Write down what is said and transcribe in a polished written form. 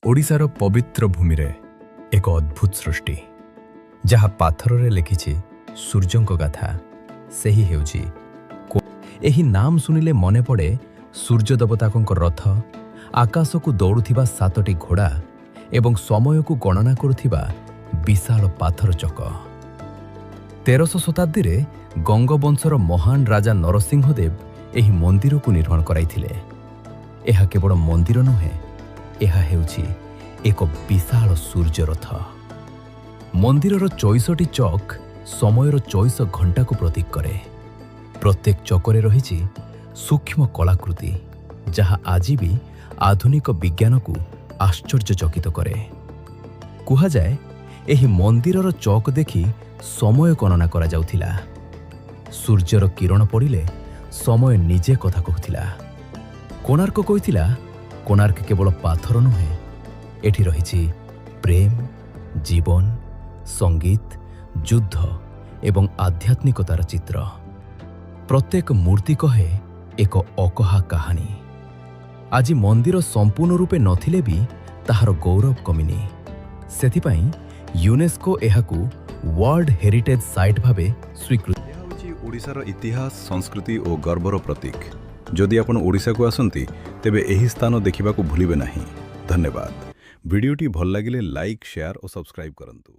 ओडिशार पवित्र भूमि रे एक अद्भुत सृष्टि जहाँ पाथर लिखिछि सूर्यंक गाथा सेही हेउछि एही नाम सुनिले मने पड़े सूर्य देवताक रथ आकाश को दौड़ुथिबा 7टी घोड़ा एवं समय को गणना करुथिबा विशाल पाथर चक 1300 शताब्दी रे गंगवंशर महान राजा नरसिंहदेव एही मंदिर को निर्माण कराइथिले। एहा केवल मंदिर नुहे, एहा हेउछि एक विशाल सूर्य रथ। मंदिरर 64टी चक समयर 24 घंटा को प्रतीक करे। प्रत्येक चकरे रहिछि सूक्ष्म कलाकृति जहाँ आज भी आधुनिक विज्ञान को आश्चर्यचकित करे। कुहा जाए एही मंदिरर चक देखि समय गणना करा जाउथिला। सूर्यर किरण पड़िले समय निजे कथा कहूथिला। कोणार्क कहिथिला कोणार्क केवल पाथर नुहे, एठी रहिछि प्रेम, जीवन, संगीत, युद्ध एवं आध्यात्मिकतार चित्र। प्रत्येक मूर्ति कहे एक अकहा कहानी। आज मंदिर संपूर्ण रूपे नथिले भी ताहार गौरव कमिनी। सेथिपाई यूनेस्को एहाकू वर्ल्ड हेरिटेज साइट भावे स्वीकृत। यह होछि ओडिशार इतिहास, संस्कृति और गर्वर प्रतीक। जदि आपण ओडिशा को आसंती तेबे एही स्थान देखिबा को भूलिबे नाही। धन्यवाद। वीडियोटी भल लागिले लाइक, शेयर और सब्सक्राइब करंतु।